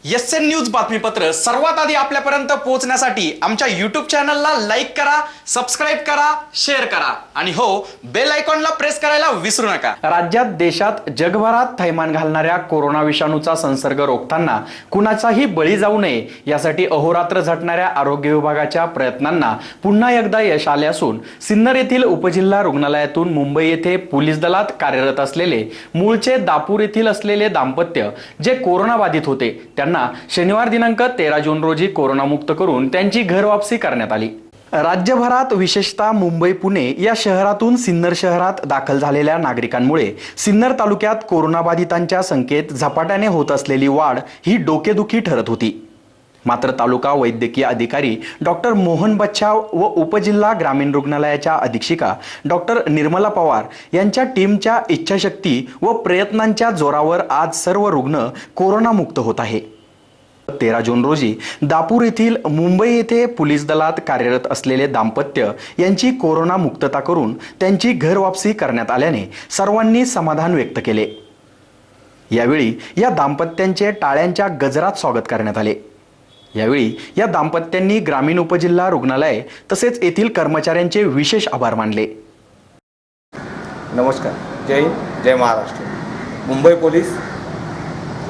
SN news बातमीपत्र सर्वात आधी आपल्यापर्यंत पोहोचण्यासाठी आमच्या यूट्यूब चॅनलला लाईक करा, सबस्क्राईब करा, शेअर करा आणि हो, बेल आयकॉनला प्रेस करायला विसरू नका। राज्यात, देशात, जगभरात थैमान घालणाऱ्या कोरोना विषाणूचा संसर्ग रोखताना कुणाचाही बळी जाऊ नये यासाठी अहोरात्र झटणाऱ्या आरोग्य विभागाच्या प्रयत्नांना पुन्हा एकदा यश आले असून सिन्नर येथील उपजिल्हा रुग्णालयातून मुंबई येथे पोलीस दलात कार्यरत असलेले मूळचे दापूर येथील असलेले दाम्पत्य जे कोरोना बाधित होते त्यांना शनिवार दिनांक 13 जून रोजी कोरोनामुक्त करून त्यांची घरवापसी करण्यात आली। राज्यभरात विशेषतः मुंबई पुणे या शहरातून सिन्नर शहरात दाखल झालेल्या नागरिकांमुळे सिन्नर तालुक्यात कोरोनाबाधितांच्या संख्येत झपाट्याने होत असलेली वाढ ही डोकेदुखी ठरत होती। मात्र तालुका वैद्यकीय अधिकारी डॉक्टर मोहन बच्छाव व उपजिल्हा ग्रामीण रुग्णालयाच्या अधीक्षिका डॉक्टर निर्मला पवार यांच्या टीमच्या इच्छाशक्ती व प्रयत्नांच्या जोरावर आज सर्व रुग्ण कोरोनामुक्त होत आहे। 13 जून रोजी दापूर येथील मुंबई येथे पोलीस दलात कार्यरत असलेले दाम्पत्य यांची कोरोना मुक्तता करून त्यांची घरवापसी करण्यात आल्याने सर्वांनी समाधान व्यक्त केले। यावेळी या दाम्पत्यांचे टाळ्यांच्या गजरात स्वागत करण्यात आले। यावेळी या दाम्पत्यांनी ग्रामीण उपजिल्हा रुग्णालय तसेच येथील कर्मचाऱ्यांचे विशेष आभार मानले। नमस्कार, जय हिंद, जय महाराष्ट्र। मुंबई पोलीस,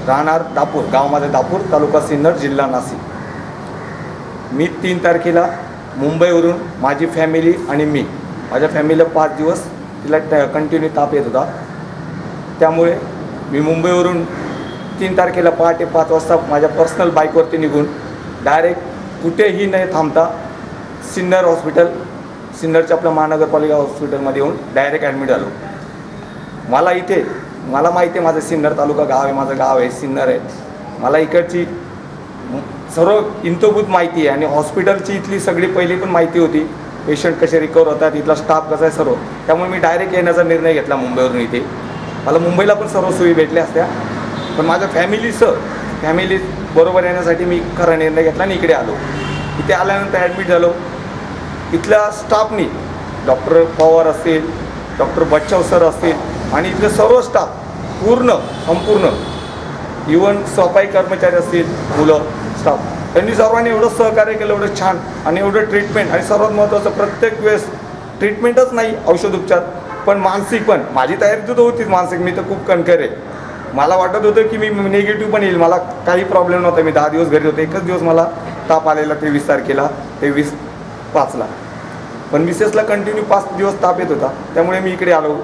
राहणार दापूर, गाव माझं दापूर, तालुका सिन्नर, जिल्हा नाशिक। मी 3 तारखेला मुंबईवरून माझी फॅमिली आणि माझ्या फॅमिलीला 5 दिवस तिला कंटिन्यू ताप येत होता, त्यामुळे मी मुंबईवरून 3 तारखेला पहाटे 5 वाजता माझ्या पर्सनल बाईकवरती निघून डायरेक्ट कुठेही न थांबता सिन्नर हॉस्पिटल, सिन्नरच्या आपल्या महानगरपालिका हॉस्पिटलमध्ये येऊन डायरेक्ट ॲडमिट झालो। मला माहिती आहे माझं सिन्नर तालुका गाव आहे, माझं गाव आहे सिन्नर आहे, मला इकडची सर्व इंतभूत माहिती आहे आणि हॉस्पिटलची इथली सगळी पहिली पण माहिती होती, पेशंट कसे रिकवर होतात, इथला स्टाफ कसा आहे सर्व, त्यामुळे मी डायरेक्ट येण्याचा निर्णय घेतला मुंबईवरून इथे। मला मुंबईला पण सर्व सोयी भेटल्या असत्या, पण माझ्या फॅमिली बरोबर येण्यासाठी मी खरा निर्णय घेतला आणि इकडे आलो। इथे आल्यानंतर ॲडमिट झालो। इथल्या स्टाफनी डॉक्टर पवार असतील, डॉक्टर बच्छाव सर असतील आणि इथले सर्व स्टाफ संपूर्ण इवन सफाई कर्मचारी असतील, मुलं, स्टाफ, त्यांनी सर्वांनी एवढं सहकार्य केलं, एवढं छान आणि एवढं ट्रीटमेंट, आणि सर्वात महत्त्वाचं प्रत्येक वेळेस ट्रीटमेंटच नाही, औषधोपचार पण मानसिक पण। माझी तयारी तर होतीच मानसिक, मी तर खूप कणखर आहे। मला वाटत होतं की मी निगेटिव्ह पण येईल, मला काही प्रॉब्लेम नव्हता, मी 10 दिवस घरी होते। एकच दिवस मला ताप आलेला 23 तारखेला, 23/5ला, पण मिसेसला कंटिन्यू 5 दिवस ताप येत होता, त्यामुळे मी इकडे आलो।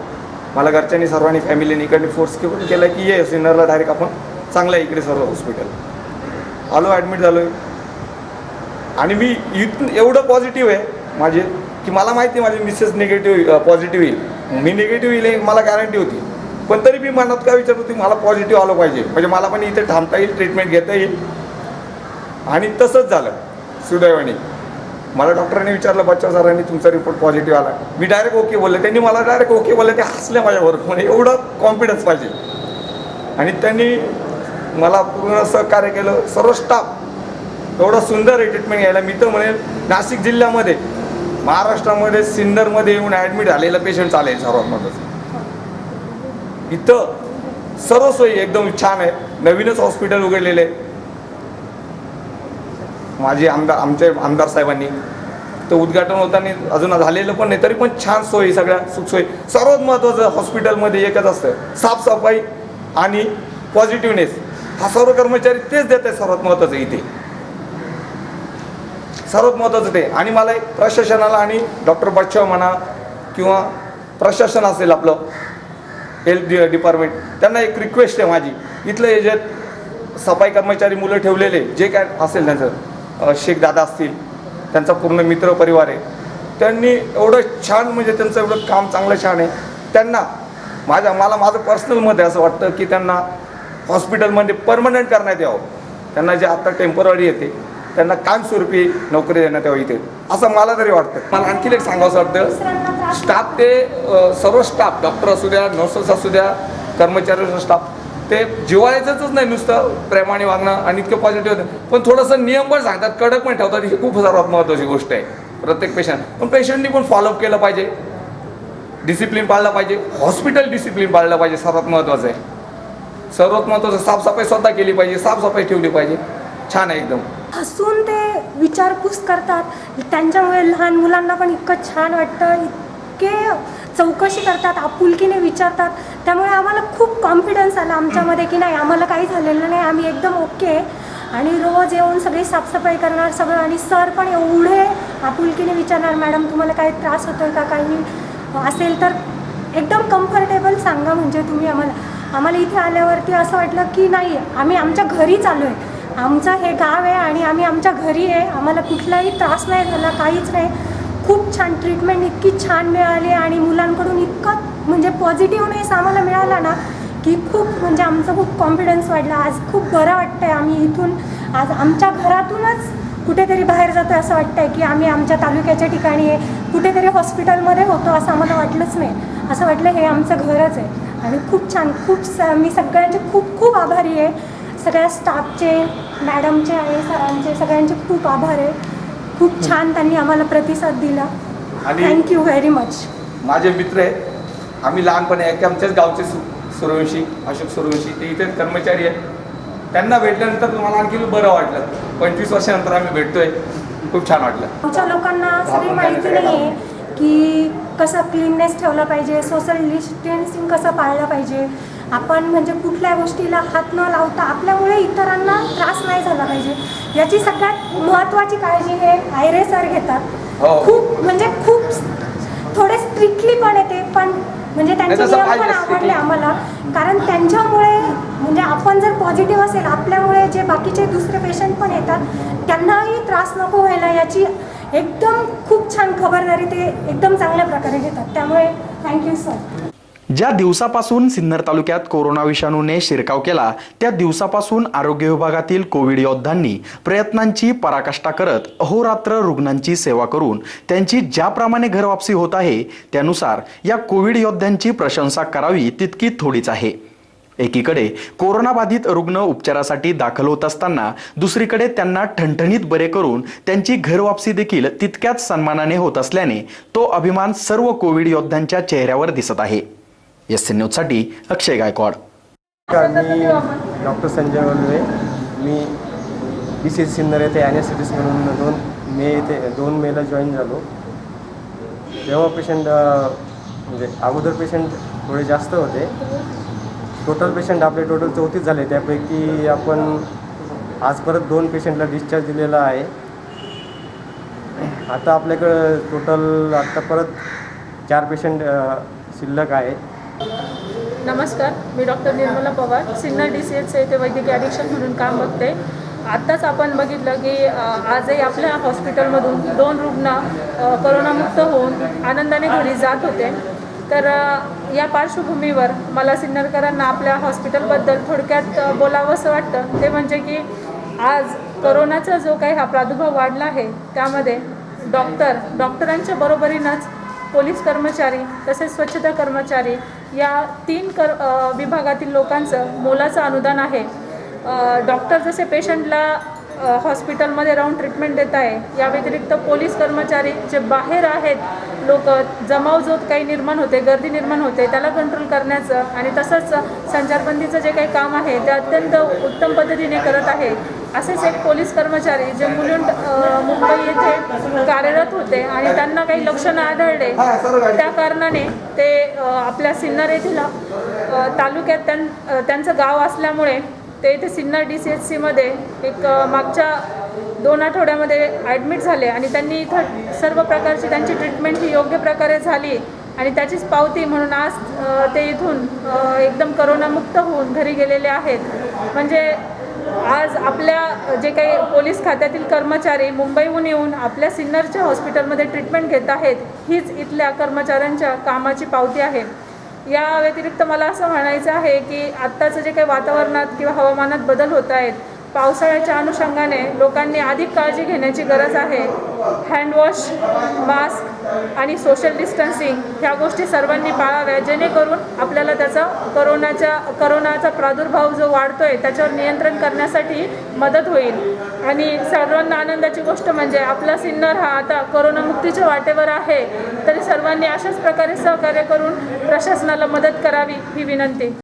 मला घरच्यांनी सर्वांनी फॅमिलीने इकडे फोर्स केला की ये सिन्नरला डायरेक्ट आपण चांगलं इकडे सर्व हॉस्पिटल आलो, ॲडमिट झालो आहे। आणि मी इथून एवढं पॉझिटिव्ह आहे माझे की मला माहिती आहे माझी मिसेस पॉझिटिव्ह येईल, मी निगेटिव्ह येईल मला गॅरंटी होती, पण तरी मी मनात काय विचारत होती मला पॉझिटिव्ह आलं पाहिजे, म्हणजे मला पण इथे थांबता येईल, ट्रीटमेंट घेता येईल। आणि तसंच झालं सुदैवाने। मला डॉक्टरांनी विचारलं, बच्चा सरांनी तुमचा रिपोर्ट पॉझिटिव्ह आला, मी डायरेक्ट ओके बोलले, त्यांनी मला डायरेक्ट ओके बोलले, ते हसले माझ्यावर, म्हणजे एवढं कॉन्फिडन्स पाहिजे। आणि त्यांनी मला पूर्ण सहकार्य केलं, सर्व स्टाफ एवढं सुंदर आहे ट्रीटमेंट घ्यायला। मी तर म्हणेल नाशिक जिल्ह्यामध्ये, महाराष्ट्रामध्ये, सिन्नरमध्ये येऊन ॲडमिट झालेलं पेशंट चालेल सर्वात महत्त्वाचं। इथं सर्व सोयी एकदम छान आहे, नवीनच हॉस्पिटल उघडलेलं आहे आमचे आमदार साहेबांनी, तर उद्घाटन होताना अजून झालेलं पण नाही, तरी पण छान सोयी, सगळ्या सुखसोयी। सर्वात महत्त्वाचं हॉस्पिटलमध्ये एकच असतं, साफसफाई आणि पॉझिटिव्हनेस, हा सर्व कर्मचारी तेच देत आहे, सर्वात महत्त्वाचं इथे, सर्वात महत्त्वाचं ते। आणि मला एक प्रशासनाला आणि डॉक्टर बच्छाव म्हणा किंवा प्रशासन असेल आपलं हेल्थ डिपार्टमेंट, त्यांना एक रिक्वेस्ट आहे माझी, इथलं हे जे सफाई कर्मचारी मुलं ठेवलेले जे काय असेल, त्यांचं शेख दादा असतील, त्यांचा पूर्ण मित्र परिवार आहे, त्यांनी एवढं छान, म्हणजे त्यांचं एवढं काम चांगलं छान आहे, त्यांना मला माझं पर्सनल मत आहे असं वाटतं की त्यांना हॉस्पिटलमध्ये परमनंट करण्यात यावं, त्यांना जे आता टेम्पररी येते त्यांना कायमस्वरूपी नोकरी देण्यात यावं इथे, असं मला तरी वाटतं। मला आणखी एक सांगावं वाटतं, स्टाफ ते सर्व स्टाफ, डॉक्टर असू द्या, नर्सेस असू द्या, कर्मचाऱ्यांचा स्टाफ, ते जिव्हाळ्याचंच नाही, नुसतं प्रेमाने वागणं आणि इतकं पॉझिटिव्ह होतं, पण थोडंसं नियम पण सांगतात, कडक पण ठेवतात, ही खूप सर्वात महत्त्वाची गोष्ट आहे प्रत्येक पेशंट। पण पेशंटनी पण फॉलोअप केलं पाहिजे, डिसिप्लिन पाळलं पाहिजे, हॉस्पिटल डिसिप्लिन पाळलं पाहिजे, सर्वात महत्त्वाचं आहे। सर्वात महत्त्वाचं साफसफाई स्वतः केली पाहिजे, साफसफाई ठेवली पाहिजे. छान आहे एकदम. हसून ते विचारपूस करतात, त्यांच्यामुळे लहान मुलांना पण इतकं छान वाटतं, इतके चौकशी करतात, आपुलकीने विचारतात. त्यामुळे आम्हाला खूप कॉन्फिडन्स आला आमच्यामध्ये की नाही आम्हाला काही झालेलं नाही, आम्ही एकदम ओके. आणि रोज येऊन सगळी साफसफाई करणार सगळं. आणि सर पण एवढे आपुलकीने विचारणार, मॅडम तुम्हाला काही त्रास होतो का, काही असेल तर एकदम कम्फर्टेबल सांगा. म्हणजे तुम्ही आम्हाला इथे आल्यावरती असं वाटलं की नाही आम्ही आमच्या घरी चालू आहे, आमचं हे गाव आहे आणि आम्ही आमच्या घरी आहे, आम्हाला कुठलाही त्रास नाही झाला, काहीच नाही. खूप छान ट्रीटमेंट इतकी छान मिळाली आणि मुलांकडून इतकं म्हणजे पॉझिटिव्हनेस आम्हाला मिळाला ना की खूप म्हणजे आमचं खूप कॉन्फिडन्स वाढला. आज खूप बरं वाटतं आहे. आम्ही इथून आज आमच्या घरातूनच कुठेतरी बाहेर जातो असं वाटतं आहे की आम्ही आमच्या तालुक्याच्या ठिकाणी आहे, कुठेतरी हॉस्पिटलमध्ये होतो असं आम्हाला वाटलंच नाही. असं वाटलं हे आमचं घरच आहे. आणि खूप छान मी सगळ्यांचे खूप खूप आभारी आहे. सगळ्या स्टाफचे, मॅडमचे आणि सरांचे सगळ्यांचे खूप आभार आहे. खूप छान त्यांनी आम्हाला प्रतिसाद दिला. आणि थँक्यू व्हेरी मच. माझे मित्र आहेत, आम्ही लहानपणी आमच्याच गावचे सूर्यवंशी, अशोक सूर्यवंशी, ते इथे कर्मचारी आहेत. त्यांना भेटल्यानंतर मला आणखी बरं वाटलं. 25 वर्षानंतर आम्ही भेटतोय, खूप छान वाटलं. आमच्या लोकांना सगळी माहिती नाही आहे की कसं क्लीननेस ठेवलं पाहिजे, सोशल डिस्टन्सिंग कसं पाळलं पाहिजे. आपण म्हणजे कुठल्या गोष्टीला हात न लावता आपल्यामुळे इतरांना त्रास नाही झाला पाहिजे, याची सगळ्यात महत्त्वाची काळजी हे आयरे सर घेतात. खूप म्हणजे खूप थोडे स्ट्रिक्टली पण येते, पण म्हणजे त्यांचे नियम पण आवडले आम्हाला. कारण त्यांच्यामुळे म्हणजे आपण जर पॉझिटिव्ह असेल, आपल्यामुळे जे बाकीचे दुसरे पेशंट पण येतात त्यांनाही त्रास नको व्हायला याची एकदम खूप छान खबरदारी ते एकदम चांगल्या प्रकारे घेतात. त्यामुळे थँक्यू सर. ज्या दिवसापासून सिन्नर तालुक्यात कोरोना विषाणूने शिरकाव केला त्या दिवसापासून आरोग्य विभागातील कोविड योद्धांनी प्रयत्नांची पराकाष्ठा करत अहोरात्र रुग्णांची सेवा करून त्यांची ज्याप्रमाणे घरवापसी होत आहे त्यानुसार या कोविड योद्ध्यांची प्रशंसा करावी तितकी थोडीच आहे. एकीकडे कोरोनाबाधित रुग्ण उपचारासाठी दाखल होत असताना दुसरीकडे त्यांना ठणठणीत बरे करून त्यांची घरवापसी देखील तितक्याच सन्मानाने होत असल्याने तो अभिमान सर्व कोविड योद्ध्यांच्या चेहऱ्यावर दिसत आहे. एस न्यूज साठी अक्षय गायकवाड. मी डॉक्टर संजय वल्वे, मी BCH सिन्नर येथे ॲनेस्थेटिस्ट म्हणून 2 मेला जॉईन झालो. तेव्हा पेशंट म्हणजे अगोदर पेशंट थोडे जास्त होते. टोटल पेशंट आपले टोटल 34 झाले, त्यापैकी आपण आज परत 2 पेशंटला डिस्चार्ज दिलेला आहे. आता आपल्याकडं टोटल आता परत 4 पेशंट शिल्लक आहेत. नमस्कार, मी डॉक्टर निर्मला पवार, सिन्नर DCH येथे वैद्यकीय अधीक्षक म्हणून काम बघते. आत्ताच आपण बघितलं की आजही आपल्या हॉस्पिटलमधून 2 रुग्ण करोनामुक्त होऊन आनंदाने घरी जात होते. तर या पार्श्वभूमीवर मला सिन्नरकरांना आपल्या हॉस्पिटलबद्दल थोडक्यात बोलावंसं वाटतं. ते म्हणजे की आज करोनाचा जो काही हा प्रादुर्भाव वाढला आहे त्यामध्ये डॉक्टरांच्या बरोबरीनंच पोलीस कर्मचारी तसेच स्वच्छता कर्मचारी या 3 विभागातील लोकांचं मोलाचं अनुदान आहे. डॉक्टर जसे पेशंटला हॉस्पिटलमध्ये राहून ट्रीटमेंट देत आहे, या व्यतिरिक्त पोलीस कर्मचारी जे बाहेर आहेत, लोक जमाव जो काही निर्माण होते, गर्दी निर्माण होते, त्याला कंट्रोल करण्याचं आणि तसंच संचारबंदीचं जे काही काम आहे ते अत्यंत उत्तम पद्धतीने करत आहे. असेच एक पोलीस कर्मचारी जे मुंबई येथे कार्यरत होते आणि त्यांना काही लक्षणं आढळले, त्या कारणाने ते आपल्या सिन्नर येथील तालुक्यात त्यांचं गाव असल्यामुळे ते इथे सिन्नर DCHCमध्ये एक मागच्या 2 आठवड्यामध्ये ॲडमिट झाले आणि त्यांनी इथं सर्व प्रकारची त्यांची ट्रीटमेंट ही योग्य प्रकारे झाली आणि त्याचीच पावती म्हणून आज ते इथून एकदम करोनामुक्त होऊन घरी गेलेले आहेत. म्हणजे आज आपल्या जे काही पोलीस खात्यातील कर्मचारी मुंबईहून येऊन आपल्या सिन्नरच्या हॉस्पिटलमध्ये ट्रीटमेंट घेत आहेत, हीच इथल्या कर्मचाऱ्यांच्या कामाची पावती आहे. या व्यतिरिक्त मला असं म्हणायचं आहे की आत्ताचं जे काही वातावरणात किंवा हवामानात बदल होत आहेत, पावसाळ्याच्या अनुषंगाने लोकांनी अधिक काळजी घेण्याची गरज आहे. हँडवॉश, मास्क आणि सोशल डिस्टन्सिंग ह्या गोष्टी सर्वांनी पाळाव्या, जेणेकरून आपल्याला त्याचा करोनाचा प्रादुर्भाव जो वाढतो आहे त्याच्यावर नियंत्रण करण्यासाठी मदत होईल. आणि सर्वांना आनंदाची गोष्ट म्हणजे आपला सिन्नर हा आता करोनामुक्तीच्या वाटेवर आहे. तरी सर्वांनी अशाच प्रकारे सहकार्य करून प्रशासनाला मदत करावी ही विनंती.